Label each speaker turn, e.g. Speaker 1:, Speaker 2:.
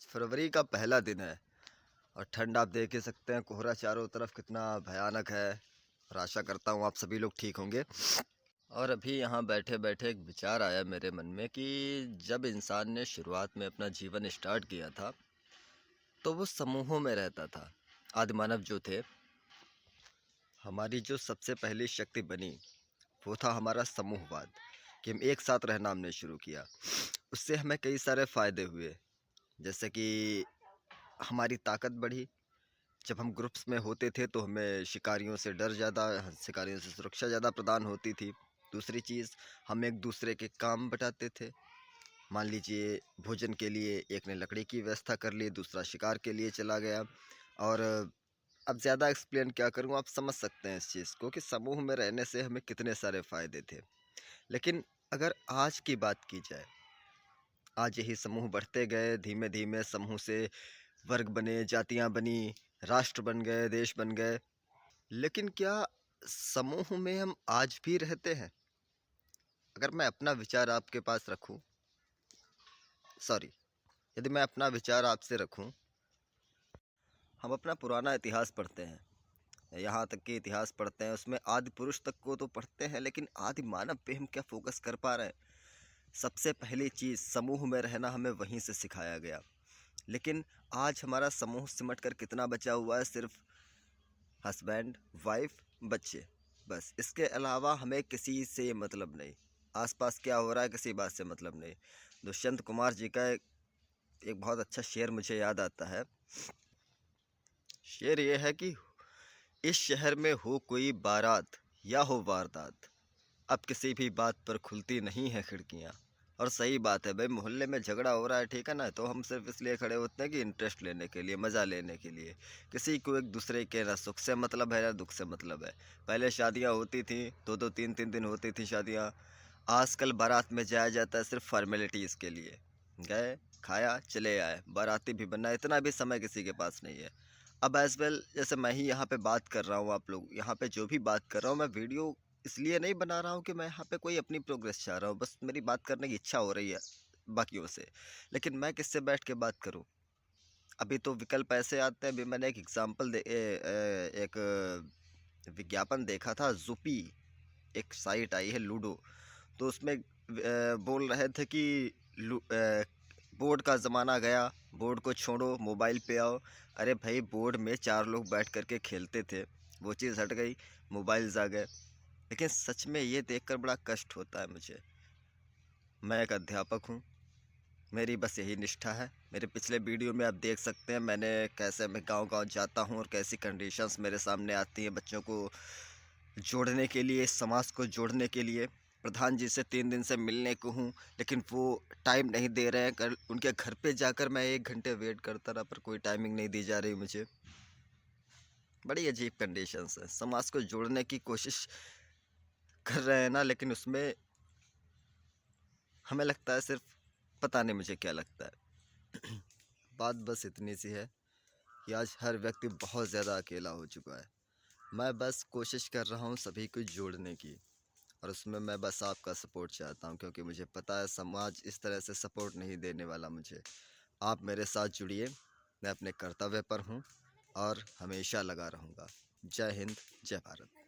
Speaker 1: फरवरी का पहला दिन है और ठंड आप देख ही सकते हैं। कोहरा चारों तरफ कितना भयानक है। और आशा करता हूँ आप सभी लोग ठीक होंगे। और अभी यहाँ बैठे बैठे एक विचार आया मेरे मन में कि जब इंसान ने शुरुआत में अपना जीवन स्टार्ट किया था तो वो समूहों में रहता था। आदिमानव जो थे, हमारी जो सबसे पहली शक्ति बनी वो था हमारा समूहवाद, कि हम एक साथ रहना हमने शुरू किया। उससे हमें कई सारे फ़ायदे हुए, जैसे कि हमारी ताकत बढ़ी। जब हम ग्रुप्स में होते थे तो हमें शिकारियों से डर ज़्यादा, शिकारियों से सुरक्षा ज़्यादा प्रदान होती थी। दूसरी चीज़, हम एक दूसरे के काम बटाते थे। मान लीजिए भोजन के लिए एक ने लकड़ी की व्यवस्था कर ली, दूसरा शिकार के लिए चला गया। और अब ज़्यादा एक्सप्लेन क्या करूँ, आप समझ सकते हैं इस चीज़ को कि समूह में रहने से हमें कितने सारे फ़ायदे थे। लेकिन अगर आज की बात की जाए, आज यही समूह बढ़ते गए, धीमे धीमे समूह से वर्ग बने, जातियाँ बनी, राष्ट्र बन गए, देश बन गए। लेकिन क्या समूह में हम आज भी रहते हैं? अगर मैं अपना विचार आपके पास रखूं, सॉरी, यदि मैं अपना विचार आपसे रखूं, हम अपना पुराना इतिहास पढ़ते हैं, यहाँ तक कि इतिहास पढ़ते हैं, उसमें आदि पुरुष तक को तो पढ़ते हैं, लेकिन आदि मानव पे हम क्या फोकस कर पा रहे हैं? सबसे पहली चीज़, समूह में रहना हमें वहीं से सिखाया गया। लेकिन आज हमारा समूह सिमट कर कितना बचा हुआ है? सिर्फ हस्बैंड, वाइफ, बच्चे, बस। इसके अलावा हमें किसी से मतलब नहीं। आसपास क्या हो रहा है किसी बात से मतलब नहीं। दुष्यंत कुमार जी का एक बहुत अच्छा शेर मुझे याद आता है। शेर ये है कि इस शहर में हो कोई बारात या हो वारदात, अब किसी भी बात पर खुलती नहीं है खिड़कियाँ। और सही बात है भाई, मोहल्ले में झगड़ा हो रहा है, ठीक है ना, तो हम सिर्फ इसलिए खड़े होते हैं कि इंटरेस्ट लेने के लिए, मज़ा लेने के लिए। किसी को एक दूसरे के ना सुख से मतलब है ना दुख से मतलब है। पहले शादियां होती थी, दो दो तीन तीन दिन होती थी शादियां। आजकल बारात में जाया जाता है सिर्फ फॉर्मेलिटीज़ के लिए। गए, खाया, चले आए, बाराती भी बनना, इतना भी समय किसी के पास नहीं है। अब एज वेल, जैसे मैं ही यहाँ पे बात कर रहा हूँ, आप लोग यहाँ पे जो भी बात कर रहा हूँ, मैं वीडियो इसलिए नहीं बना रहा हूँ कि मैं यहाँ पे कोई अपनी प्रोग्रेस चाह रहा हूँ, बस मेरी बात करने की इच्छा हो रही है बाकियों से। लेकिन मैं किससे बैठ के बात करूँ? अभी तो विकल्प ऐसे आते हैं। अभी मैंने एक एग्जांपल एक विज्ञापन देखा था, जुपी, एक साइट आई है लूडो। तो उसमें बोल रहे थे कि बोर्ड का ज़माना गया, बोर्ड को छोड़ो, मोबाइल पे आओ। अरे भाई, बोर्ड में चार लोग बैठ कर के खेलते थे, वो चीज़ हट गई, मोबाइल्स आ गए। लेकिन सच में ये देखकर बड़ा कष्ट होता है मुझे। मैं एक अध्यापक हूँ, मेरी बस यही निष्ठा है। मेरे पिछले वीडियो में आप देख सकते हैं मैंने कैसे मैं गांव-गांव जाता हूँ और कैसी कंडीशंस मेरे सामने आती हैं बच्चों को जोड़ने के लिए, समाज को जोड़ने के लिए। प्रधान जी से 3 दिन से मिलने को हूँ, लेकिन वो टाइम नहीं दे रहे हैं। कल उनके घर पे जाकर मैं 1 घंटे वेट करता रहा, पर कोई टाइमिंग नहीं दी जा रही मुझे। बड़ी अजीब कंडीशंस है। समाज को जोड़ने की कोशिश कर रहे हैं ना, लेकिन उसमें हमें लगता है सिर्फ, पता नहीं मुझे क्या लगता है। बात बस इतनी सी है कि आज हर व्यक्ति बहुत ज़्यादा अकेला हो चुका है। मैं बस कोशिश कर रहा हूँ सभी को जोड़ने की, और उसमें मैं बस आपका सपोर्ट चाहता हूँ, क्योंकि मुझे पता है समाज इस तरह से सपोर्ट नहीं देने वाला मुझे। आप मेरे साथ जुड़िए, मैं अपने कर्तव्य पर हूँ और हमेशा लगा रहूँगा। जय हिंद, जय भारत।